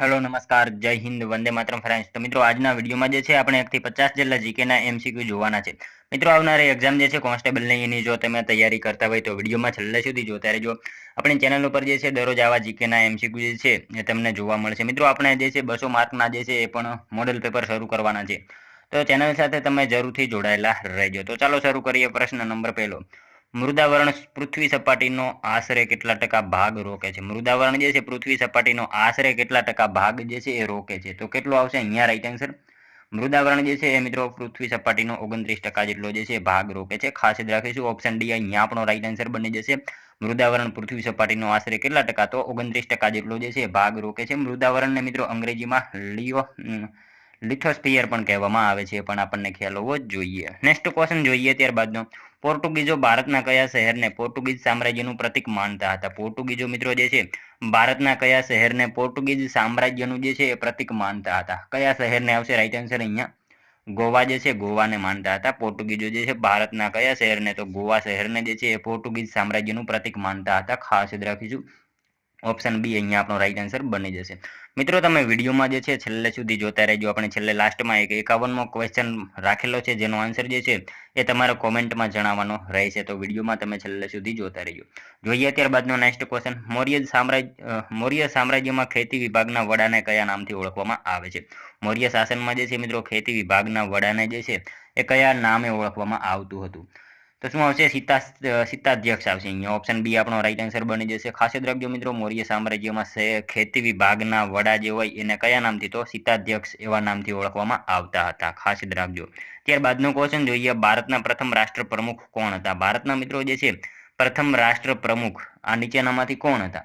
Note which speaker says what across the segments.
Speaker 1: Hello નમસ્કાર જય Hind Vande Mataram friends. તો મિત્રો આજના વિડીયોમાં જે છે આપણે 1 થી 50 જેટલા જીકેના એમસીક્યુ જોવાના છે। મિત્રો આવનારી એક્ઝામ જે છે કોન્સ્ટેબલની એની જો તમે તૈયારી કરતા હોય તો વિડીયોમાં છેલ્લે સુધી જોતા રહેજો। આપણી ચેનલ ઉપર જે છે દરરોજ આવા જીકેના એમસીક્યુ જે છે એ તમને જોવા મળશે। મિત્રો આપણે જે છે 200 માર્કના જે છે એ પણ મોડેલ પેપર શરૂ કરવાના છે, તો ચેનલ સાથે તમે જરૂરથી જોડાયેલા રહેજો। તો ચાલો શરૂ કરીએ। પ્રશ્ન નંબર 1, મૃદાવરણ પૃથ્વી સપાટીનો આશરે કેટલા ટકા ભાગ રોકે છે? મૃદાવરણ જે છે પૃથ્વી સપાટીનો આશરે કેટલા ટકા ભાગ જે છે એ રોકે છે? તો કેટલો આવશે અહીંયા રાઈટ આન્સર? મૃદાવરણ જે છે એ મિત્રો પૃથ્વી સપાટીનો 29% જેટલો જે છે ભાગ રોકે છે। ખાસ યાદ રાખીશું ઓપ્શન ડી અહીંયા આપણો રાઈટ આન્સર બની જશે। મૃદાવરણ પૃથ્વી સપાટીનો આશરે કેટલા ટકા? તો 29% જેટલો જે છે ભાગ રોકે છે। મૃદાવરણને મિત્રો અંગ્રેજીમાં લિથોસ્ફિયર પણ કહેવામાં આવે છે, પણ આપણને ખ્યાલ હોવો જ જોઈએ। નેક્સ્ટ ક્વેશ્ચન જોઈએ ત્યારબાદનો। પોર્ટુગીઝો ભારતના કયા શહેરને પોર્ટુગીઝ સામ્રાજ્યનું પ્રતીક માનતા હતા? પોર્ટુગીઝો મિત્રો જે છે ભારતના કયા શહેરને પોર્ટુગીઝ સામ્રાજ્યનું જે છે એ પ્રતીક માનતા હતા? કયા શહેરને આવશે રાઈટ આન્સર અહીંયા? ગોવા જે છે ગોવાને માનતા હતા પોર્ટુગીઝો જે છે ભારતના કયા શહેરને? તો ગોવા શહેરને જે છે એ પોર્ટુગીઝ સામ્રાજ્યનું પ્રતીક માનતા હતા। ખાસ યાદ રાખીશું ઓપ્શન બી અહીંયા આપણો રાઈટ આન્સર બની જશે। મિત્રો તમે વિડીયોમાં જે છે છેલ્લે સુધી જોતા રહેજો। આપણે છેલ્લે લાસ્ટમાં એક 51મો ક્વેશ્ચન રાખેલો છે, જેનો આન્સર જે છે એ તમારે કોમેન્ટમાં જણાવવાનો રહેશે, તો વિડીયોમાં તમે છેલ્લે સુધી જોતા રહેજો। જોઈએ ત્યારબાદનો નેક્સ્ટ ક્વેશ્ચન। મૌર્ય સામ્રાજ્યમાં ખેતી વિભાગના વડાને કયા નામથી ઓળખવામાં આવે છે? મૌર્ય શાસનમાં જે છે મિત્રો ખેતી વિભાગના વડાને જે છે એ કયા નામે ઓળખવામાં આવતું હતું? તો શું આવશે? સીતાધ્યક્ષ આવશે અહીંયા। ઓપ્શન બી આપણો રાઈટ આન્સર બની જશે। ખાસ યાદ રાખજો મિત્રો, મૌર્ય સામ્રાજ્યમાં ખેતી વિભાગના વડા જે હોય એને કયા નામથી? તો સીતાધ્યક્ષ એવા નામથી ઓળખવામાં આવતા હતા। ખાસ યાદ રાખજો। ત્યારબાદનો ક્વેશ્ચન જોઈએ। ભારતના પ્રથમ રાષ્ટ્ર પ્રમુખ કોણ હતા? ભારતના મિત્રો જે છે પ્રથમ રાષ્ટ્ર પ્રમુખ આ નીચેનામાંથી કોણ હતા?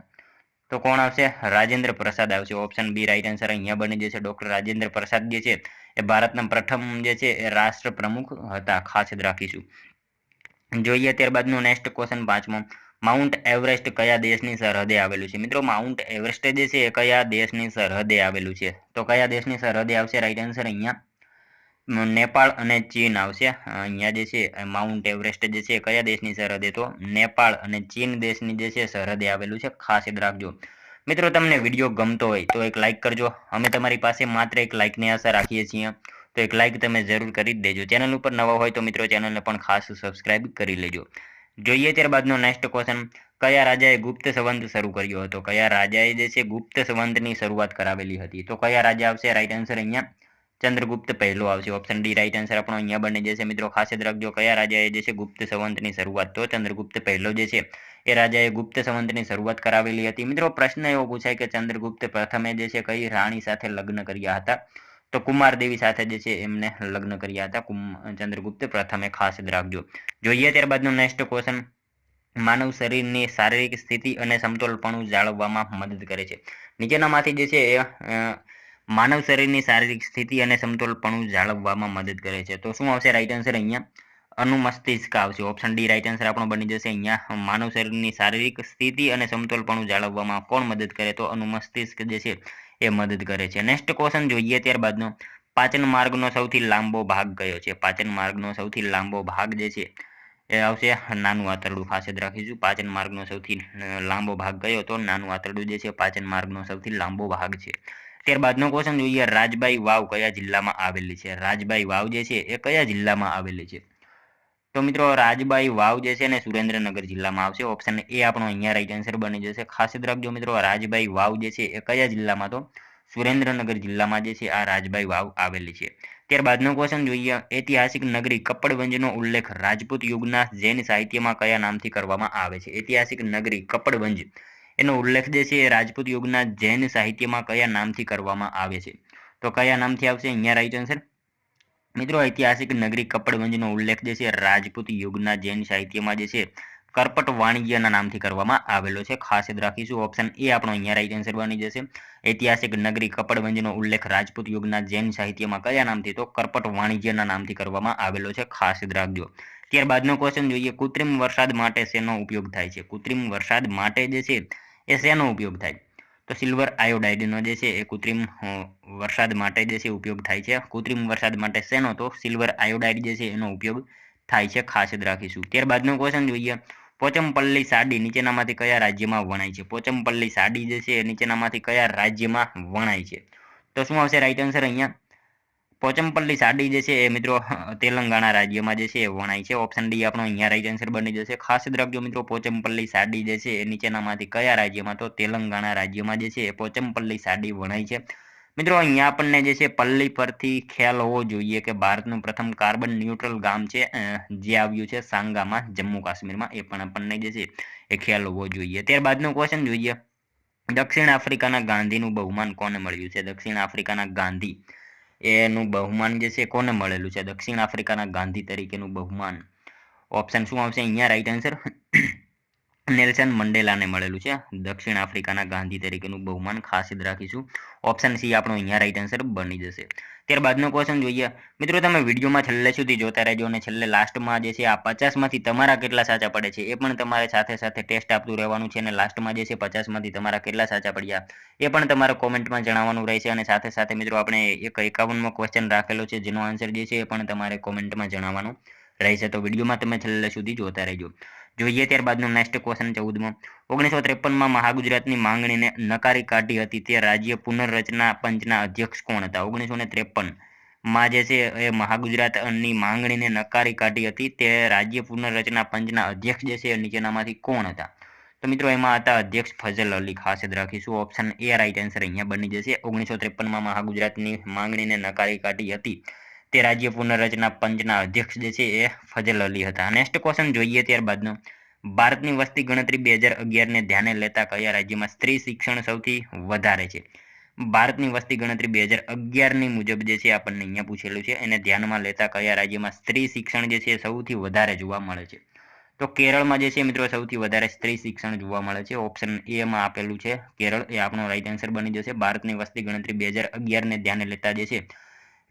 Speaker 1: તો કોણ આવશે? રાજેન્દ્ર પ્રસાદ આવશે। ઓપ્શન બી રાઈટ આન્સર અહીંયા બની જશે। ડોક્ટર રાજેન્દ્ર પ્રસાદ જે છે એ ભારતના પ્રથમ જે છે એ રાષ્ટ્ર પ્રમુખ હતા। ખાસ યાદ રાખીશું। જોઈએ ત્યારબાદનો નેક્સ્ટ ક્વેશ્ચન 5મો। માઉન્ટ એવરેસ્ટ કયા દેશની સરહદે આવેલું છે? મિત્રો માઉન્ટ એવરેસ્ટ જે છે એ કયા દેશની સરહદે આવેલું છે? તો કયા દેશની સરહદે આવશે રાઈટ આન્સર અહીંયા? નેપાળ અને ચીન આવશે। અહીંયા જે છે માઉન્ટ એવરેસ્ટ જે છે કયા દેશની સરહદે? તો નેપાળ અને ચીન દેશની જે છે સરહદે આવેલું છે। ખાસ યાદ રાખજો। મિત્રો તમને વિડીયો ગમતો હોય તો એક લાઇક કરજો। અમે તમારી પાસે માત્ર એક લાઇકની આશા રાખીએ છીએ, તો એક લાઇક તમે જરૂર કરી જ દેજો। ચેનલ ઉપર નવા હોય તો મિત્રો ચેનલને પણ ખાસ સબસ્ક્રાઇબ કરી લેજો। જોઈએ ત્યારબાદનો નેક્સ્ટ ક્વેશ્ચન। કયા રાજાએ ગુપ્ત સંવંત શરૂ કર્યો હતો? કયા રાજાએ જે છે ગુપ્ત સંવંતની શરૂઆત કરાવેલી હતી? તો કયા રાજા આવશે રાઈટ આન્સર અહીંયા? ચંદ્રગુપ્ત પહેલો આવશે। ઓપ્શન ડી રાઈટ આન્સર આપણો અહીંયા બની જશે। મિત્રો ખાસ યાદ રાખજો, કયા રાજાએ જે છે ગુપ્ત સંવંતની શરૂઆત? તો ચંદ્રગુપ્ત પહેલો જે છે એ રાજાએ ગુપ્ત સંવંતની શરૂઆત કરાવેલી હતી। મિત્રો પ્રશ્ન એવો પૂછાય કે ચંદ્રગુપ્ત પ્રથમે જે છે કઈ રાણી સાથે લગ્ન કર્યા હતા? તો કુમારદેવી સાથે જે છે એમને લગ્ન કર્યા હતા ચંદ્રગુપ્ત પ્રથમે। ખાસ યાદ રાખજો। જોઈએ ત્યારબાદનો નેક્સ્ટ ક્વેશ્ચન। માનવ શરીરની શારીરિક સ્થિતિ અને સમતોલપણું જાળવવામાં મદદ કરે છે? નીચેનામાંથી જે છે માનવ શરીરની શારીરિક સ્થિતિ અને સમતોલપણું જાળવવામાં મદદ કરે છે? તો શું આવશે રાઈટ આન્સર અહીંયા? અનુમસ્તિષ્ક આવશે। ઓપ્શન ડી રાઈટ આન્સર આપણો બની જશે। અહીંયા માનવ શરીરની શારીરિક સ્થિતિ અને સમતોલપણું જાળવવામાં કોણ મદદ કરે? તો અનુમસ્તિષ્ક જે છે એ મદદ કરે છે। નેક્સ્ટ ક્વેશ્ચન જોઈએ ત્યારબાદનો। પાચન માર્ગનો સૌથી લાંબો ભાગ કયો છે? પાચન માર્ગનો સૌથી લાંબો ભાગ જે છે એ આવશે નાનું આંતરડું। ખાસ યાદ રાખીશું પાચન માર્ગનો સૌથી લાંબો ભાગ કયો? તો નાનું આંતરડું જે છે પાચન માર્ગનો સૌથી લાંબો ભાગ છે। ત્યારબાદનો ક્વેશ્ચન જોઈએ। રાજબાઈ વાવ કયા જિલ્લામાં આવેલી છે? રાજબાઈ વાવ જે છે એ કયા જિલ્લામાં આવેલી છે? તો મિત્રો રાજબાઈ વાવ જે છે ને સુરેન્દ્રનગર જિલ્લામાં આવશે। ઓપ્શન એ આપણો અહીંયા રાઈટ આન્સર બની જશે। ખાસ યાદ રાખજો મિત્રો, રાજબાઈ વાવ જે છે એ કયા જિલ્લામાં? તો સુરેન્દ્રનગર જિલ્લામાં જે છે આ રાજબાઈ વાવ આવેલી છે। ત્યારબાદનો ક્વેશ્ચન જોઈએ। ઐતિહાસિક નગરી કપડવંજનો ઉલ્લેખ રાજપૂત યુગના જૈન સાહિત્યમાં કયા નામથી કરવામાં આવે છે? ઐતિહાસિક નગરી કપડવંજ એનો ઉલ્લેખ જે છે એ રાજપૂત યુગના જૈન સાહિત્યમાં કયા નામથી કરવામાં આવે છે? તો કયા નામથી આવશે અહીંયા રાઈટ આન્સર? મિત્રો ઐતિહાસિક નગરી કપડવંજનો ઉલ્લેખ જે છે રાજપૂત યુગના જૈન સાહિત્યમાં જે છે કરપટ વાણિજ્યના નામથી કરવામાં આવેલો છે। ખાસ યાદ રાખીશું ઓપ્શન એ આપણો અહીંયા રાઈટ આન્સર બની જશે। ઐતિહાસિક નગરી કપડવંજનો ઉલ્લેખ રાજપૂત યુગના જૈન સાહિત્યમાં કયા નામથી? તો કરપટ વાણિજ્યના નામથી કરવામાં આવેલો છે। ખાસ યાદ રાખજો। ત્યારબાદનો ક્વેશ્ચન જોઈએ। કૃત્રિમ વરસાદ માટે શેનો ઉપયોગ થાય છે? કૃત્રિમ વરસાદ માટે જે છે એ શેનો ઉપયોગ થાય? તો સિલ્વર આયોડાઇડનો જે છે એ કૃત્રિમ વરસાદ માટે જે છે ઉપયોગ થાય છે। કૃત્રિમ વરસાદ માટે શેનો? તો સિલ્વર આયોડાઇડ જે છે એનો ઉપયોગ થાય છે। ખાસ યાદ રાખીશું। ત્યારબાદનો ક્વેશ્ચન જોઈએ। પોચમપલ્લી સાડી નીચેનામાંથી કયા રાજ્યમાં વણાય છે? પોચમપલ્લી સાડી જે છે એ નીચેનામાંથી કયા રાજ્યમાં વણાય છે? તો શું આવશે રાઈટ આન્સર અહીંયા? પોચમપલ્લી સાડી જે છે એ મિત્રો તેલંગાણા રાજ્યમાં જે છે એ વણાય છે. ઓપ્શન ડી આપણો અહીંયા રાઈટ આન્સર બની જશે. ખાસ યાદ રાખજો મિત્રો, પોચમપલ્લી સાડી જે છે એ નીચેનામાંથી કયા રાજ્યમાં? તો તેલંગાણા રાજ્યમાં જે છે એ પોચમપલ્લી સાડી વણાય છે. મિત્રો અહીંયા આપણને જે છે પલ્લી પરથી ખ્યાલ હોવો જોઈએ કે ભારતનું પ્રથમ કાર્બન ન્યુટ્રલ ગામ છે જે આવ્યું છે સાંગામાં, જમ્મુ કાશ્મીરમાં. એ પણ આપણને જે છે એ ખ્યાલ હોવો જોઈએ. ત્યારબાદનો ક્વેશ્ચન જોઈએ. દક્ષિણ આફ્રિકાના ગાંધીનું બહુમાન કોને મળ્યું છે? દક્ષિણ આફ્રિકાના ગાંધી એનું બહુમાન જે છે કોને મળેલું છે? દક્ષિણ આફ્રિકાના ગાંધી તરીકેનું બહુમાન. ઓપ્શન શું આવશે અહીંયા રાઈટ આન્સર? નેલ્સન મંડેલાને મળેલું છે દક્ષિણ આફ્રિકાના ગાંધી તરીકેનું બહુમાન. ખાસ યાદ રાખીશું. ઓપ્શન સી આપણો અહીંયા રાઈટ આન્સર બની જશે. ત્યારબાદનો ક્વેશ્ચન જોઈએ. મિત્રો તમે વિડીયોમાં છેલ્લે સુધી જોતા રહેજો અને છેલ્લે લાસ્ટમાં જે છે આ 50માંથી તમારા કેટલા સાચા પડે છે એ પણ તમારે સાથે સાથે ટેસ્ટ આપતું રહેવાનું છે. અને લાસ્ટમાં જે છે 50માંથી તમારા કેટલા સાચા પડ્યા એ પણ તમારે કોમેન્ટમાં જણાવવાનું રહેશે. અને સાથે સાથે મિત્રો આપણે એક 51મો ક્વેશ્ચન રાખેલો છે જેનો આન્સર જે છે એ પણ તમારે કોમેન્ટમાં જણાવવાનું રહેશે. તો વિડીયોમાં તમે છેલ્લે સુધી જોતા રહેજો. જોઈએ ત્યારબાદનો નેક્સ્ટ ક્વેશ્ચન 14મો. 1953માં મહાગુજરાતની માંગણીને નકારી કાઢી હતી તે રાજ્ય પુનર્રચના પંચના અધ્યક્ષ કોણ હતા? 1953માં જે છે એ મહાગુજરાતની માંગણીને નકારી કાઢી હતી તે રાજ્ય પુનર્રચના પંચના અધ્યક્ષ જે છે નીચેનામાંથી કોણ હતા? તો મિત્રો એમાં હતા અધ્યક્ષ ફઝલ અલી. ખાસ યાદ રાખીશું. ઓપ્શન એ રાઈટ આન્સર અહીંયા બની જશે. 1953માં મહાગુજરાતની માંગણીને નકારી કાઢી હતી તે રાજ્ય પુનર્રચના પંચના અધ્યક્ષ જે છે એ ફઝલ અલી હતા. નેક્સ્ટ ક્વેશ્ચન જોઈએ ત્યારબાદનો. ભારતની વસ્તી ગણતરી 2011ને ધ્યાને લેતા કયા રાજ્યમાં સ્ત્રી શિક્ષણ સૌથી વધારે છે? ભારતની વસ્તી ગણતરી 2011ની મુજબ જે છે આપણને અહીંયા પૂછેલું છે. એને ધ્યાનમાં લેતા કયા રાજ્યમાં સ્ત્રી શિક્ષણ જે છે સૌથી વધારે જોવા મળે છે? તો કેરળમાં જે છે મિત્રો સૌથી વધારે સ્ત્રી શિક્ષણ જોવા મળે છે. ઓપ્શન એમાં આપેલું છે કેરળ. એ આપણો રાઈટ આન્સર બની જશે. ભારતની વસ્તી ગણતરી 2011ને ધ્યાને લેતા જે છે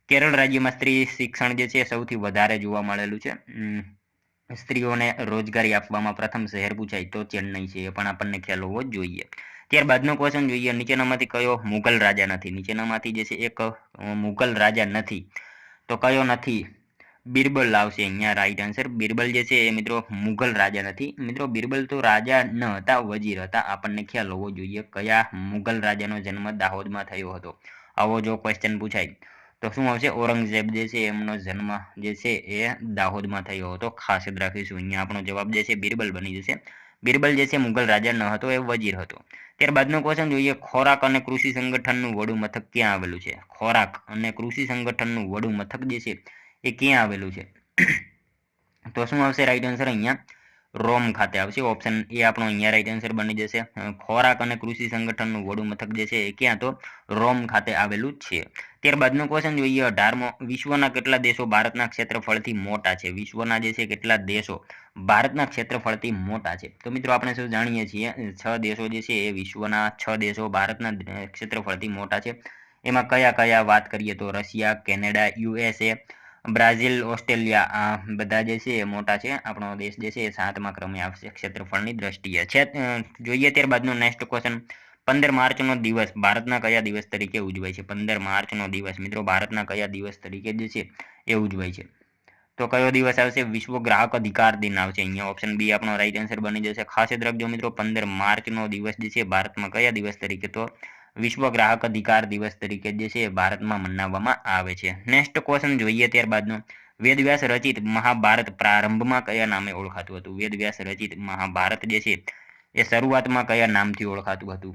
Speaker 1: કેરળ રાજ્યમાં સ્ત્રી શિક્ષણ જે છે સૌથી વધારે જોવા મળેલું છે. સ્ત્રીઓને રોજગારી આપવામાં પ્રથમ શહેર પૂછાય તો ચેન્નઈ છે. એ પણ આપણને ખ્યાલ હોવો જ જોઈએ. ત્યારબાદનો ક્વેશ્ચન જોઈએ. નીચેનામાંથી કયો મુઘલ રાજા નથી? નીચેનામાંથી જે છે એક મુઘલ રાજા નથી તો કયો નથી? બિરબલ આવશે અહીંયા રાઈટ આન્સર. બિરબલ જે છે એ મિત્રો મુઘલ રાજા નથી. મિત્રો બિરબલ તો રાજા ન હતા, વજીર હતા. આપણને ખ્યાલ હોવો જોઈએ કયા મુઘલ રાજાનો જન્મ દાહોદમાં થયો હતો. આવો જો ક્વેશ્ચન પૂછાય તો શું આવશે? ઔરંગઝેબ જે છે એમનો જન્મ જે છે એ દાહોદમાં થયો હતો. ખાસ યાદ રાખીશું. અહીંયા આપણો જવાબ જે છે બિરબલ બની જશે. બિરબલ જે છે મુઘલ રાજા ન હતો, એ વજીર હતો. ત્યારબાદનો ક્વેશ્ચન જોઈએ. ખોરાક અને કૃષિ સંગઠનનું વડું મથક ક્યાં આવેલું છે? ખોરાક અને કૃષિ સંગઠનનું વડું મથક જે છે એ ક્યાં આવેલું છે? તો શું આવશે રાઈટ આન્સર અહીંયા? રોમ ખાતે આવશે. ઓપ્શન એ આપણો અહીંયા રાઈટ આન્સર બની જશે. ખોરાક અને કૃષિ સંગઠનનું વડું મથક જે છે એ ક્યાં? તો રોમ ખાતે આવેલું છે. ત્યારબાદનો ક્વેશ્ચન જોઈએ. 18મો. વિશ્વના કેટલા દેશો ભારતના ક્ષેત્રફળથી મોટા છે? વિશ્વના જે છે કેટલા દેશો ભારતના ક્ષેત્રફળથી મોટા છે? તો મિત્રો આપણે શું જાણીએ છીએ 6 દેશો જે છે એ વિશ્વના 6 દેશો ભારતના ક્ષેત્રફળથી મોટા છે. એમાં કયા કયા વાત કરીએ તો Russia, Canada, USA, Brazil, Australia આ બધા જે છે એ મોટા છે. આપણો દેશ જે છે એ 7મા ક્રમે આવશે ક્ષેત્રફળની દ્રષ્ટિએ છે. જોઈએ ત્યારબાદનો નેક્સ્ટ ક્વેશ્ચન. 15 માર્ચનો દિવસ ભારતના કયા દિવસ તરીકે ઉજવાય છે? 15 માર્ચનો દિવસ મિત્રો ભારતના કયા દિવસ તરીકે જે છે એ ઉજવાય છે? તો કયો દિવસ આવશે? વિશ્વ ગ્રાહક અધિકાર દિન આવશે અહીંયા. ઓપ્શન બી આપણો રાઈટ આન્સર બની જશે. ખાસ યાદ રાખજો મિત્રો, 15 માર્ચનો દિવસ જે છે ભારતમાં કયા દિવસ તરીકે? તો વિશ્વ ગ્રાહક અધિકાર દિવસ તરીકે જે છે ભારતમાં મનાવવામાં આવે છે. નેક્સ્ટ ક્વેશ્ચન જોઈએ ત્યારબાદનો. વેદવ્યાસ રચિત મહાભારત પ્રારંભમાં કયા નામે ઓળખાતું હતું? વેદવ્યાસ રચિત મહાભારત જે છે એ શરૂઆતમાં કયા નામથી ઓળખાતું હતું?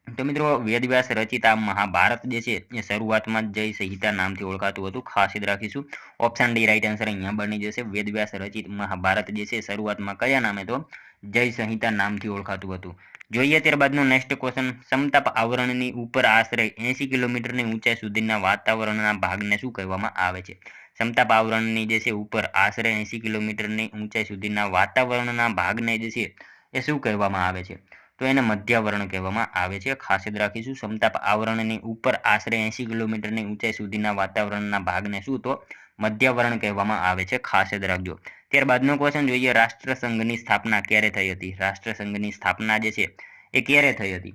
Speaker 1: તો મિત્રો વેદવ્યાસ રચિત આ મહાભારત જે છે એ શરૂઆતમાં જય સંહિતા નામથી ઓળખાતું હતું. ખાસ યાદ રાખીશું. ઓપ્શન ડી રાઈટ આન્સર અહીંયા બની જશે. વેદવ્યાસ રચિત મહાભારત જે છે શરૂઆતમાં કયા નામે? તો જય સંહિતા નામથી ઓળખાતું હતું. જોઈએ ત્યારબાદનો નેક્સ્ટ ક્વેશ્ચન. સમતાપ આવરણની ઉપર આશરે 80 કિલોમીટરની ઊંચાઈ સુધીના વાતાવરણના ભાગને શું કહેવામાં આવે છે? સમતાપ આવરણની જે છે ઉપર આશરે 80 કિલોમીટરની ઊંચાઈ સુધીના વાતાવરણના ભાગને જે છે એ શું કહેવામાં આવે છે? તો એને મધ્યાવરણ કહેવામાં આવે છે. ખાસ યાદ રાખીશું. સમતાપ આવરણની ઉપર આશરે 80 કિલોમીટરની ઊંચાઈ સુધીના વાતાવરણના ભાગને શું? તો મધ્યાવરણ કહેવામાં આવે છે. ખાસ યાદ રાખજો. ત્યારબાદનો ક્વેશ્ચન જોઈએ. રાષ્ટ્રસંઘની સ્થાપના ક્યારે થઈ હતી? રાષ્ટ્રસંઘની સ્થાપના જે છે એ ક્યારે થઈ હતી?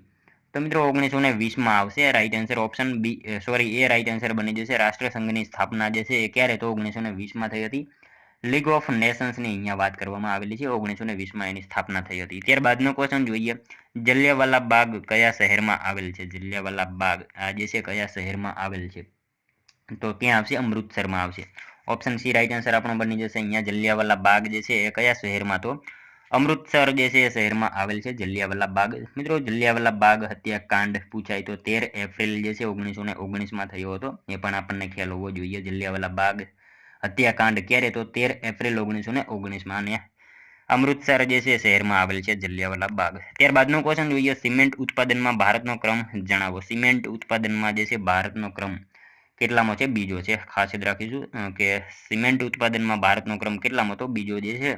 Speaker 1: તો મિત્રો 1920માં આવશે રાઈટ આન્સર. ઓપ્શન બી એ રાઈટ આન્સર બની જશે. રાષ્ટ્રસંઘની સ્થાપના જે છે એ ક્યારે? તો 1920માં થઈ હતી. લીગ ઓફ નેશન્સની અહીંયા વાત કરવામાં આવેલી છે. 1920માં એની સ્થાપના થઈ હતી. ત્યારબાદનો ક્વેશ્ચન જોઈએ, જલિયાવાલા બાગ કયા શહેરમાં આવેલ છે? જલિયાવાલા બાગ આ જે છે કયા શહેરમાં આવેલ છે? તો ત્યાં આવશે અમૃતસરમાં આવશે. ઓપ્શન સી રાઈટ આન્સર આપણો બની જશે. અહીંયા જલિયાવાલા બાગ જે છે એ કયા શહેરમાં? તો અમૃતસર જે છે એ શહેરમાં આવેલ છે જલિયાવાલા બાગ. મિત્રો જલિયાવાલા બાગ હત્યાકાંડ પૂછાય તો 13 એપ્રિલ જે છે 1919માં થયો હતો. એ પણ આપણને ખ્યાલ હોવો જોઈએ. જલિયાવાલા બાગ હત્યાકાંડ ક્યારે? તો 13 એપ્રિલ 1919માં. અને અમૃતસર જે છે શહેરમાં આવેલ છે જલિયાવાલા બાગ. ત્યારબાદનો ક્વેશ્ચન જોઈએ, સિમેન્ટ ઉત્પાદનમાં ભારતનો ક્રમ જણાવો. સિમેન્ટ ઉત્પાદનમાં જે છે ભારતનો ક્રમ કેટલામો છે? બીજો છે. ખાસ યાદ રાખીશું કે સિમેન્ટ ઉત્પાદનમાં ભારતનો ક્રમ કેટલામો? તો બીજો જે છે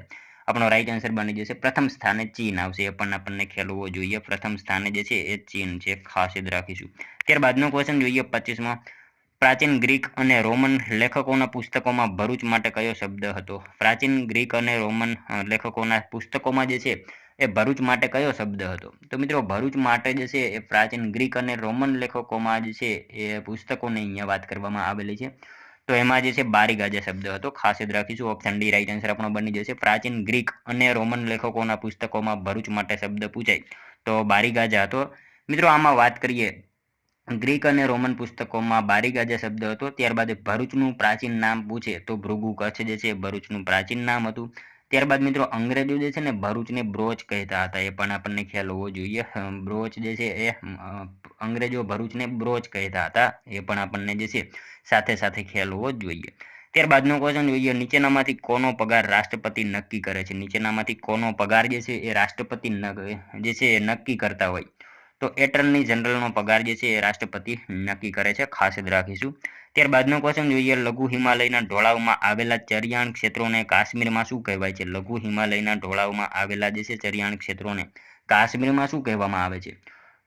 Speaker 1: આપણો રાઈટ આન્સર બની જશે. પ્રથમ સ્થાને ચીન આવશે. એ પણ આપણને ખ્યાલ હોવો જોઈએ. પ્રથમ સ્થાને જે છે એ ચીન છે. ખાસ યાદ રાખીશું. ત્યારબાદનો ક્વેશ્ચન જોઈએ 25મો, પ્રાચીન ગ્રીક અને રોમન લેખકોના પુસ્તકોમાં ભરૂચ માટે કયો શબ્દ હતો? પ્રાચીન ગ્રીક અને રોમન લેખકોના પુસ્તકોમાં જે છે એ ભરૂચ માટે કયો શબ્દ હતો? તો મિત્રો ભરૂચ માટે જે છે એ પ્રાચીન ગ્રીક અને રોમન લેખકોમાં જે છે એ પુસ્તકોની અહીંયા વાત કરવામાં આવેલી છે. તો એમાં જે છે બારીગાજા શબ્દ હતો. ખાસ યાદ રાખીશું. ઓપ્શન ડી રાઈટ આન્સર આપણો બની જશે. પ્રાચીન ગ્રીક અને રોમન લેખકોના પુસ્તકોમાં ભરૂચ માટે શબ્દ પૂછાય તો બારીગાજા હતો. મિત્રો આમાં વાત કરીએ, ગ્રીક અને રોમન પુસ્તકોમાં બારીગાજા શબ્દ હતો. ત્યારબાદ ભરૂચનું પ્રાચીન નામ પૂછે તો ભૃગુ કચ્છ જે છે ભરૂચનું પ્રાચીન નામ હતું. ત્યારબાદ મિત્રો અંગ્રેજો જે છે ને ભરૂચને બ્રોચ કહેતા હતા. એ પણ આપણને ખ્યાલ હોવો જોઈએ. બ્રોચ જે છે એ અંગ્રેજો ભરૂચને બ્રોચ કહેતા હતા. એ પણ આપણને જે છે સાથે સાથે ખ્યાલ હોવો જોઈએ. ત્યારબાદનો ક્વેશ્ચન જોઈએ, નીચેનામાંથી કોનો પગાર રાષ્ટ્રપતિ નક્કી કરે છે? નીચેનામાંથી કોનો પગાર જે છે એ રાષ્ટ્રપતિ જે છે એ નક્કી કરતા હોય? તો એટર્ની જનરલનો પગાર જે છે એ રાષ્ટ્રપતિ નક્કી કરે છે. ખાસ યાદ રાખીશું. ત્યારબાદનો ક્વેશ્ચન જોઈએ, લઘુ હિમાલયના ઢોળાવમાં આવેલા ચરિયાણ ક્ષેત્રોને કાશ્મીરમાં શું કહેવાય છે? લઘુ હિમાલયના ઢોળાવમાં આવેલા જે છે ચરિયાણ ક્ષેત્રોને કાશ્મીરમાં શું કહેવામાં આવે છે?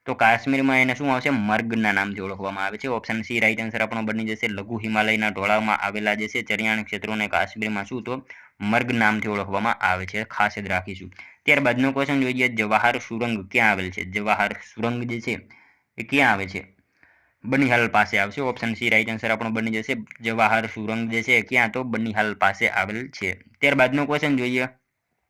Speaker 1: તો કાશ્મીરમાં એને શું આવશે? મર્ગના નામથી ઓળખવામાં આવે છે. ઓપ્શન સી રાઈટ આન્સર આપણો બની જશે. લઘુ હિમાલયના ઢોળાવમાં આવેલા જે છે ચરિયાણ ક્ષેત્રોને કાશ્મીરમાં શું? તો મર્ગ નામથી ઓળખવામાં આવે છે. ખાસ યાદ રાખીશું. ત્યારબાદનો ક્વેશ્ચન જોઈએ, જવાહર સુરંગ ક્યાં આવેલ છે? જવાહર સુરંગ જે છે એ ક્યાં આવે છે? બનિહાલ પાસે આવશે. ઓપ્શન સી રાઈટ આન્સર આપણો બની જશે. જવાહર સુરંગ જે છે ક્યાં? તો બનિહાલ પાસે આવેલ છે. ત્યારબાદનો ક્વેશ્ચન જોઈએ,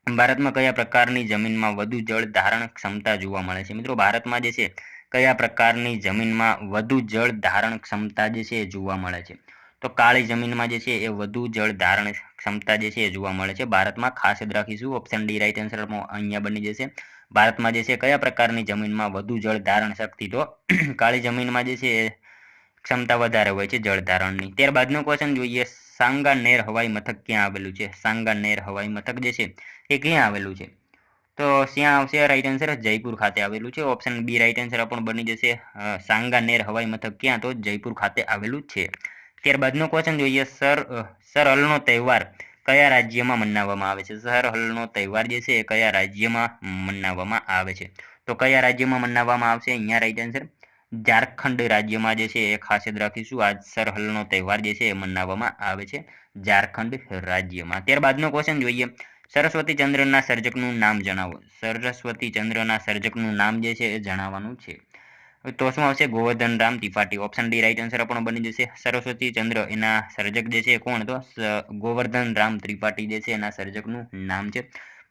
Speaker 1: ભારતમાં કયા પ્રકારની જમીનમાં વધુ જળ ધારણ ક્ષમતા જોવા મળે છે? મિત્રો ભારતમાં જે છે કયા પ્રકારની જમીનમાં વધુ જળ ધારણ ક્ષમતા જે છે એ જોવા મળે છે? તો કાળી જમીનમાં જે છે એ વધુ જળ ધારણ ક્ષમતા જે છે એ જોવા મળે છે ભારતમાં. ખાસ યાદ રાખીશું. ઓપ્શન ડી રાઈટ આન્સર અહીંયા બની જશે. ભારતમાં જે છે કયા પ્રકારની જમીનમાં વધુ જળ ધારણ શક્તિ? તો કાળી જમીનમાં જે છે એ ક્ષમતા વધારે હોય છે જળ ધારણની. ત્યારબાદનો ક્વેશ્ચન જોઈએ, સાંગાનેર હવાઈ મથક ક્યાં આવેલું છે? સાંગાનેર હવાઈ મથક જે છે એ ક્યાં આવેલું છે? તો ત્યાં આવશે રાઈટ આન્સર જયપુર ખાતે આવેલું છે. ઓપ્શન બી રાઈટ આન્સર આપણો બની જશે. સાંગાનેર હવાઈ મથક ક્યાં? તો જયપુર ખાતે આવેલું છે. ત્યારબાદનો ક્વેશ્ચન જોઈએ, સરહદનો તહેવાર કયા રાજ્યમાં મનાવવામાં આવે છે? સરહદનો તહેવાર જે છે એ કયા રાજ્યમાં મનાવવામાં આવે છે? તો કયા રાજ્યમાં મનાવવામાં આવશે? અહીંયા રાઈટ આન્સર ઝારખંડ રાજ્યમાં જે છે એ ખાસ યાદ રાખીશું. આ સરહદનો તહેવાર જે છે એ મનાવવામાં આવે છે ઝારખંડ રાજ્યમાં. ત્યારબાદનો ક્વેશ્ચન જોઈએ, સરસ્વતી ચંદ્રના સર્જકનું નામ જણાવો. સરસ્વતી ચંદ્રના સર્જકનું નામ જે છે એ જણાવવાનું છે. તો શું આવશે? Govardhan Ram Tripathi. Option D right answer આપણો બની જશે. સરસ્વતી ચંદ્ર એના સર્જક જે છે કોણ? તો ગોવર્ધન રામ ત્રિપાઠી જે છે એના સર્જકનું નામ છે.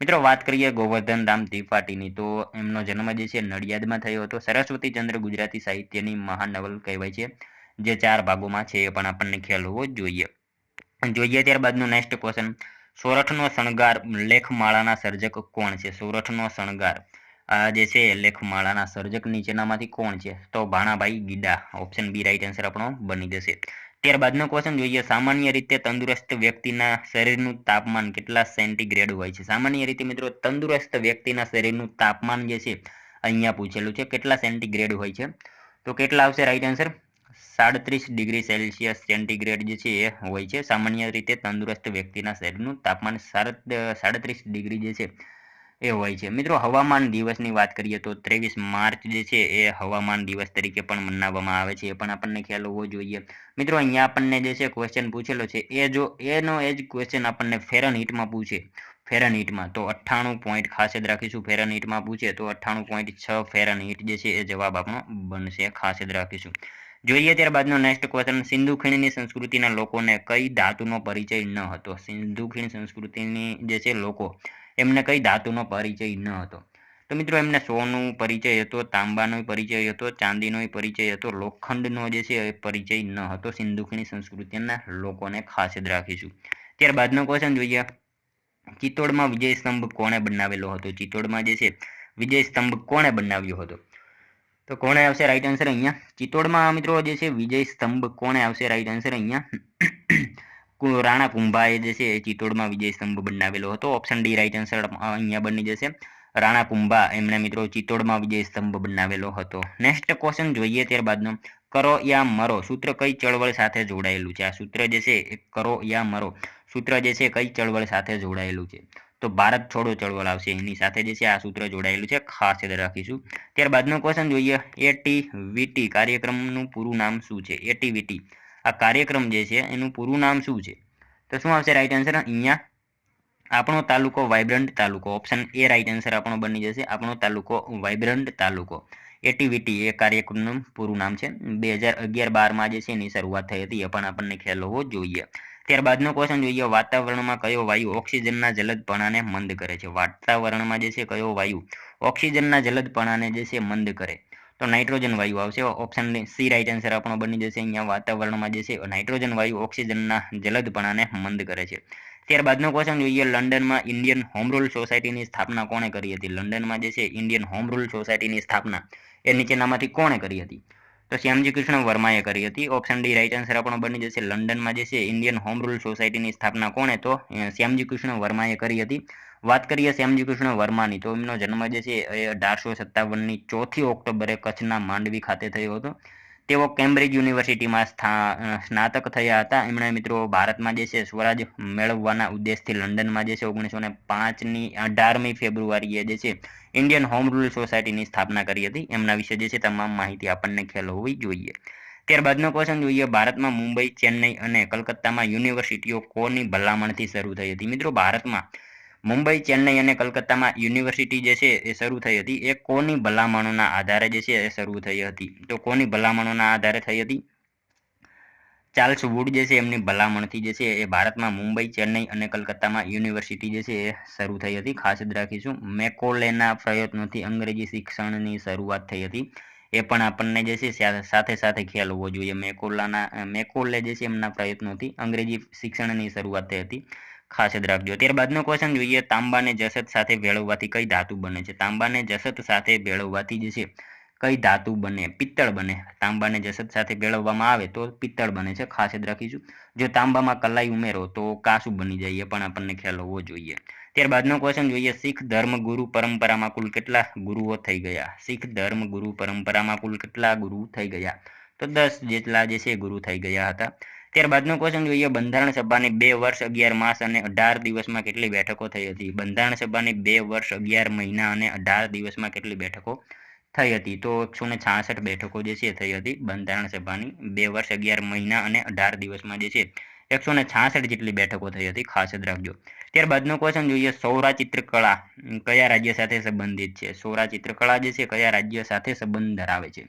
Speaker 1: મિત્રો વાત કરીએ ગોવર્ધન રામ ત્રિપાઠીની, તો એમનો જન્મ જે છે નડિયાદમાં થયો હતો. સરસ્વતી ચંદ્ર ગુજરાતી સાહિત્યની મહાનવલ કહેવાય છે, જે 4 ભાગોમાં છે. એ પણ આપણને ખ્યાલ હોવો જોઈએ. ત્યારબાદનો નેક્સ્ટ ક્વેશ્ચન, સોરઠનો શણગાર લેખમાળાના સર્જક કોણ છે? સોરઠનો શણગાર આ જે છે લેખમાળાના સર્જક નીચેનામાંથી કોણ છે? તો Bhanabhai Gida. Option B right answer આપણો બની જશે. ત્યારબાદનો ક્વેશ્ચન જોઈએ, સામાન્ય રીતે તંદુરસ્ત વ્યક્તિના શરીરનું તાપમાન કેટલા સેન્ટીગ્રેડ હોય છે? સામાન્ય રીતે મિત્રો તંદુરસ્ત વ્યક્તિના શરીરનું તાપમાન જે છે અહીંયા પૂછેલું છે, કેટલા સેન્ટીગ્રેડ હોય છે? તો કેટલા આવશે right answer? 37 degree Celsius centigrade જે છે એ હોય છે. સામાન્ય રીતે તંદુરસ્ત વ્યક્તિના શરીરનું તાપમાન 37 ડિગ્રી જે છે એ હોય છે. મિત્રો હવામાન દિવસની વાત કરીએ તો 23 માર્ચ જે છે એ હવામાન દિવસ તરીકે પણ મનાવવામાં આવે છે. એ પણ આપણને ખ્યાલ હોવો જોઈએ. મિત્રો અહીંયા આપણને જે છે ક્વેશ્ચન પૂછેલો છે એ જો એનો એ જ ક્વેશ્ચન આપણને ફેરનહીટમાં પૂછે, ફેરનહીટમાં, તો 98 પોઈન્ટ ખાસ યાદ રાખીશું. ફેરનહીટમાં પૂછે તો 98.6 ફેરનહીટ જે છે એ જવાબ આપણો બનશે. ખાસ યાદ રાખીશું. જોઈએ ત્યારબાદનો નેક્સ્ટ ક્વેશ્ચન, સિંધુ ખીણની સંસ્કૃતિના લોકોને કઈ ધાતુનો પરિચય ન હતો? સિંધુ ખીણ સંસ્કૃતિની જે છે લોકો, એમને કઈ ધાતુનો પરિચય ન હતો? તો મિત્રો એમને સોનું પરિચય હતો, તાંબાનો પરિચય હતો, ચાંદીનો પરિચય હતો, લોખંડનો જે છે એ પરિચય ન હતો સિંધુ ખીણ સંસ્કૃતિના લોકોને, ખાસ યાદ રાખીશું. ત્યારબાદનો ક્વેશ્ચન જોઈએ, ચિત્તોડમાં વિજય સ્તંભ કોણે બનાવેલો હતો? ચિત્તોડમાં જે છે વિજય સ્તંભ કોણે બનાવ્યો હતો? તો કોણે આવશે રાઈટ આન્સર અહીંયા? ચિત્તોડમાં મિત્રો જે છે વિજય સ્તંભ કોણે આવશે રાઈટ આન્સર અહીંયા? રાણા કુંભાએ જે છે એ ચિત્તોડમાં વિજય સ્તંભ બનાવેલો હતો. ઓપ્શન ડી રાઈટ આન્સર અહીંયા બની જશે. રાણા કુંભા એમણે મિત્રો ચિત્તોડમાં વિજય સ્તંભ બનાવેલો હતો. નેક્સ્ટ ક્વેશ્ચન જોઈએ ત્યારબાદનો, કરો યા મરો સૂત્ર કઈ ચળવળ સાથે જોડાયેલું છે? આ સૂત્ર જે છે એ કરો યા મરો સૂત્ર જે છે કઈ ચળવળ સાથે જોડાયેલું છે? તો ભારત છોડો ચળવળ આવશે, એની સાથે જે છે આ સૂત્ર જોડાયેલું છે, ખાસ યાદ રાખીશું. ત્યારબાદનો ક્વેશ્ચન જોઈએ, એટીવીટી કાર્યક્રમનું પૂરું નામ શું છે? એટીવીટી આ કાર્યક્રમ જે છે એનું પૂરું નામ શું છે? તો શું આવશે રાઈટ આન્સર અહીંયા? આપણો તાલુકો વાઇબ્રન્ટ તાલુકો. ઓપ્શન એ રાઈટ આન્સર આપણો બની જશે. આપણો તાલુકો વાઇબ્રન્ટ તાલુકો. એટીવીટી એ કાર્યક્રમનું પૂરું નામ છે. 2011-12 જે છે એની શરૂઆત થઈ હતી, એ પણ આપણને ખ્યાલ હોવો જોઈએ. ત્યારબાદનો ક્વેશ્ચન જોઈએ, વાતાવરણમાં કયો વાયુ ઓક્સિજનના જલદપણાને મંદ કરે છે? વાતાવરણમાં જે છે કયો વાયુ ઓક્સિજનના જલદપણાને જે છે મંદ કરે? તો નાઇટ્રોજન વાયુ આવશે. ઓપ્શન સી રાઈટ આન્સર આપણો બની જશે. અહીંયા વાતાવરણમાં જે છે નાઇટ્રોજન વાયુ ઓક્સિજનના જલદપણાને મંદ કરે છે. ત્યારબાદનો ક્વેશ્ચન જોઈએ, લંડનમાં ઇન્ડિયન હોમ રૂલ સોસાયટીની સ્થાપના કોણે કરી હતી? લંડનમાં જે છે ઇન્ડિયન હોમ રૂલ સોસાયટીની સ્થાપના એ નીચેનામાંથી કોણે કરી હતી? તો શ્યામજી કૃષ્ણ વર્માએ કરી હતી. ઓપ્શન ડી રાઈટ આન્સર આપણો બની જશે. લંડનમાં જે છે ઇન્ડિયન હોમ રૂલ સોસાયટીની સ્થાપના કોણે? તો શ્યામજી કૃષ્ણ વર્માએ કરી હતી. વાત કરીએ શ્યામજી કૃષ્ણ વર્માની, તો એમનો જન્મ જે છે એ 1857ની 4 ઓક્ટોબરે કચ્છના માંડવી ખાતે થયો હતો. તેઓ કેમ્બ્રિજ યુનિવર્સિટીમાં સ્નાતક થયા હતા. એમણે મિત્રો ભારતમાં જે છે સ્વરાજ મેળવવાના ઉદ્દેશથી લંડનમાં જે છે 1905ની 18મી ફેબ્રુઆરીએ જે છે ઇન્ડિયન હોમ રૂલ સોસાયટીની સ્થાપના કરી હતી. એમના વિશે જે છે તમામ માહિતી આપણને ખ્યાલ હોવી જોઈએ. ત્યારબાદનો ક્વેશ્ચન જોઈએ, ભારતમાં મુંબઈ, ચેન્નઈ અને કલકત્તામાં યુનિવર્સિટીઓ કોની ભલામણથી શરૂ થઈ હતી? મિત્રો ભારતમાં મુંબઈ, ચેન્નઈ અને કલકત્તામાં યુનિવર્સિટી જે છે એ શરૂ થઈ હતી, એ કોની ભલામણોના આધારે જે છે એ શરૂ થઈ હતી? તો કોની ભલામણોના આધારે થઈ હતી? ચાર્લ્સ વુડ જે છે એમની ભલામણથી જે છે એ ભારતમાં મુંબઈ, ચેન્નઈ અને કલકત્તામાં યુનિવર્સિટી જે છે એ શરૂ થઈ હતી. ખાસ યાદ રાખીશું. મેકોલેના પ્રયત્નોથી અંગ્રેજી શિક્ષણની શરૂઆત થઈ હતી. એ પણ આપણને જે છે સાથે સાથે ખ્યાલ હોવો જોઈએ. મેકોલે જે છે એમના પ્રયત્નોથી અંગ્રેજી શિક્ષણની શરૂઆત થઈ હતી. ખાસ યાદ રાખજો. ત્યારબાદનો ક્વેશ્ચન જોઈએ, તાંબાને જસત સાથે ભેળવવાથી કઈ ધાતુ બને છે? તાંબાને જસત સાથે ભેળવવાથી જે છે કઈ ધાતુ બને? પિત્તળ બને. તાંબાને જસત સાથે ભેળવવામાં આવે તો પિત્તળ બને છે, ખાસ યાદ રાખીશું. જો તાંબામાં કલાઈ ઉમેરો તો કાંસુ બની જાય, એ પણ આપણને ખ્યાલ હોવો જોઈએ. ત્યારબાદનો ક્વેશ્ચન જોઈએ, શીખ ધર્મ ગુરુ પરંપરામાં કુલ કેટલા ગુરુઓ થઈ ગયા? શીખ ધર્મ ગુરુ પરંપરામાં કુલ કેટલા ગુરુ થઈ ગયા? તો 10 જેટલા જે છે ગુરુ થઈ ગયા હતા. ત્યારબાદનો ક્વેશ્ચન જોઈએ, બંધારણ સભાની 2 વર્ષ 11 માસ અને 18 દિવસમાં કેટલી બેઠકો થઈ હતી? બંધારણ સભાની 2 વર્ષ 11 મહિના અને 18 દિવસમાં કેટલી બેઠકો થઈ હતી? તો 166 બેઠકો જે છે થઈ હતી બંધારણ સભાની. 2 વર્ષ 11 મહિના અને 18 દિવસમાં જે છે 166 જેટલી બેઠકો થઈ હતી, ખાસ યાદ રાખજો. ત્યારબાદનો ક્વેશ્ચન જોઈએ, સૌરા ચિત્રકળા કયા રાજ્ય સાથે સંબંધિત છે? સૌરા ચિત્રકળા જે છે કયા રાજ્ય સાથે સંબંધ ધરાવે છે?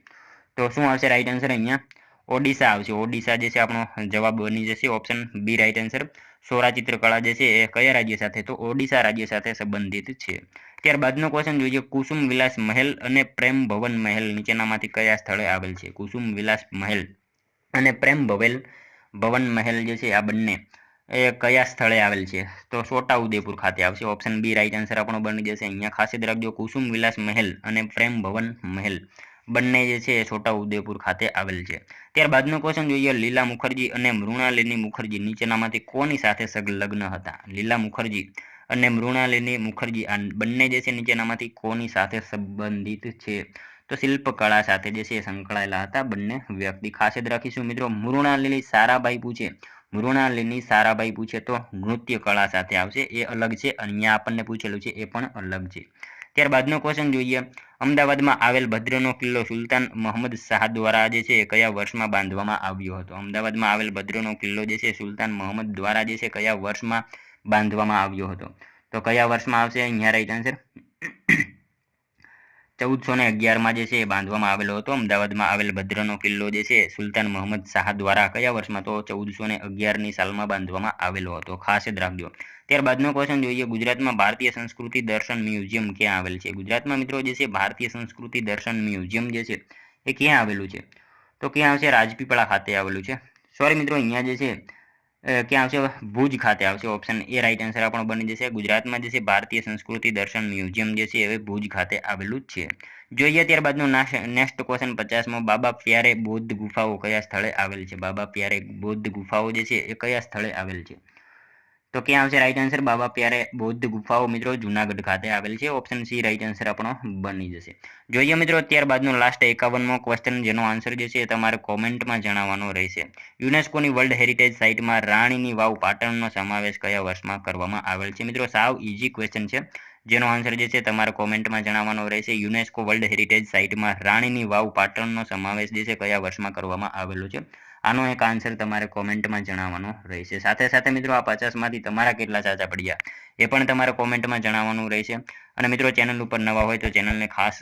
Speaker 1: તો શું આવશે રાઈટ આન્સર અહીંયા? ઓડિશા આવશે. ઓડિશા જે છે આપણો જવાબ બની જશે. Option B right answer. સૌરા ચિત્રકળા જે છે એ કયા રાજ્ય સાથે? તો ઓડિશા રાજ્ય સાથે સંબંધિત છે. ત્યારબાદનો ક્વેશ્ચન જોઈએ, કુસુમ વિલાસ મહેલ અને પ્રેમ ભવન મહેલ નીચેનામાંથી કયા સ્થળે આવેલ છે? કુસુમ વિલાસ મહેલ અને પ્રેમ ભવન મહેલ જે છે આ બંને એ કયા સ્થળે આવેલ છે? તો છોટાઉદેપુર ખાતે આવશે. ઓપ્શન બી રાઈટ આન્સર આપણો બની જશે. અહીંયા ખાસ યાદ રાખજો, કુસુમ વિલાસ મહેલ અને પ્રેમ ભવન મહેલ બંને જે છે એ છોટાઉદેપુર ખાતે આવેલ છે. ત્યારબાદનો ક્વેશ્ચન જોઈએ, લીલા મુખર્જી અને મૃણાલિની મુખર્જી નીચેનામાંથી કોની સાથે સંલગ્ન હતા? લીલા મુખર્જી અને મૃણાલિની મુખર્જી આ બંને જે છે નીચેનામાંથી કોની સાથે સંબંધિત છે? તો શિલ્પકળા સાથે જે છે સંકળાયેલા હતા બંને વ્યક્તિ. ખાસ યાદ રાખીશું મિત્રો. મૃણાલિની સારાભાઈ પૂછે તો નૃત્ય કળા સાથે આવશે, એ અલગ છે. અહીંયા આપણને પૂછેલું છે એ પણ અલગ છે. ત્યારબાદનો ક્વેશ્ચન જોઈએ, અમદાવાદમાં આવેલ ભદ્રનો કિલ્લો સુલતાન મહમદ શાહ દ્વારા જે છે કયા વર્ષમાં બાંધવામાં આવ્યો હતો? અમદાવાદમાં આવેલ ભદ્રનો કિલ્લો જે છે સુલતાન મહમદ દ્વારા જે છે કયા વર્ષમાં બાંધવામાં આવ્યો હતો? તો કયા વર્ષમાં આવશે અહીંયા રાઈટ આન્સર? 1411માં જે છે એ બાંધવામાં આવેલો હતો. અમદાવાદમાં આવેલ ભદ્રનો કિલ્લો જે છે સુલતાન મહમદ શાહ દ્વારા કયા વર્ષમાં? તો 1411ની સાલમાં બાંધવામાં આવેલો હતો. ખાસ યાદ રાખજો. ત્યારબાદનો ક્વેશ્ચન જોઈએ, ગુજરાતમાં ભારતીય સંસ્કૃતિ દર્શન મ્યુઝિયમ ક્યાં આવેલ છે? ગુજરાતમાં મિત્રો જે છે ભારતીય સંસ્કૃતિ દર્શન મ્યુઝિયમ જે છે એ ક્યાં આવેલું છે? તો ક્યાં આવશે? રાજપીપળા ખાતે આવેલું છે. સોરી મિત્રો, અહીંયા જે છે ક્યાં આવશે? ભુજ ખાતે આવશે. ઓપ્શન એ રાઈટ આન્સર આપણો બની જશે. ગુજરાતમાં જે છે ભારતીય સંસ્કૃતિ દર્શન મ્યુઝિયમ જે છે એ ભુજ ખાતે આવેલું જ છે. જોઈએ ત્યારબાદનો નેક્સ્ટ ક્વેશ્ચન 50મો, બાબા પ્યારે બૌદ્ધ ગુફાઓ કયા સ્થળે આવેલ છે? બાબા પ્યારે બૌદ્ધ ગુફાઓ જે છે એ કયા સ્થળે આવેલ છે? તો ક્યાં આવશે રાઈટ આન્સર? બાબા પ્યારે બૌદ્ધ ગુફાઓ મિત્રો જુનાગઢ ખાતે આવેલ છે. ઓપ્શન સી રાઈટ આન્સર આપણો બની જશે. જોઈએ મિત્રો ત્યારબાદનો લાસ્ટ 51મો ક્વેશ્ચન, જેનો આન્સર જે છે એ તમારે કોમેન્ટમાં જણાવવાનો રહેશે. યુનેસ્કોની વર્લ્ડ હેરિટેજ સાઇટમાં રાણીની વાવ પાટણનો સમાવેશ કયા વર્ષમાં કરવામાં આવેલ છે? મિત્રો સાવ ઇઝી ક્વેશ્ચન છે, જેનો આન્સર જે છે તમારે કોમેન્ટમાં જણાવવાનો રહેશે. યુનેસ્કો વર્લ્ડ હેરિટેજ સાઇટમાં રાણીની વાવ પાટણનો સમાવેશ જે છે કયા વર્ષમાં કરવામાં આવેલો છે? આનો એક આન્સર તમારે કોમેન્ટમાં જણાવવાનો રહેશે. સાથે સાથે મિત્રો આ 50માંથી તમારા કેટલા સાચા પડ્યા એ પણ તમારે કોમેન્ટમાં જણાવવાનું રહેશે. અને મિત્રો ચેનલ ઉપર નવા હોય તો ચેનલને ખાસ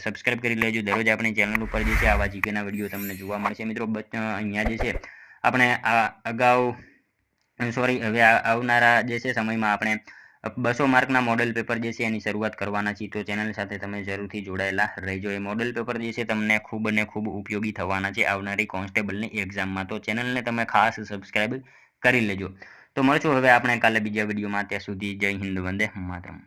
Speaker 1: સબસ્ક્રાઇબ કરી લેજો. દરરોજ આપણી ચેનલ ઉપર જે છે આવા જીકેના વિડીયો તમને જોવા મળશે. મિત્રો અહીંયા જે છે આપણે હવે આવનારા જે છે સમયમાં આપણે 200 માર્કના મોડેલ પેપર જે છે એની શરૂઆત કરવાના છીએ. તો ચેનલ સાથે તમે જરૂરથી જોડાયેલા રહેજો. એ મોડેલ પેપર જે છે તમને ખૂબ અને ખૂબ ઉપયોગી થવાના છે આવનારી કોન્સ્ટેબલની એક્ઝામમાં. તો ચેનલને તમે ખાસ સબસ્ક્રાઇબ કરી લેજો. તો મળશું હવે આપણે કાલે બીજા વિડીયોમાં. ત્યાં સુધી જય હિન્દ, વંદે માતરમ.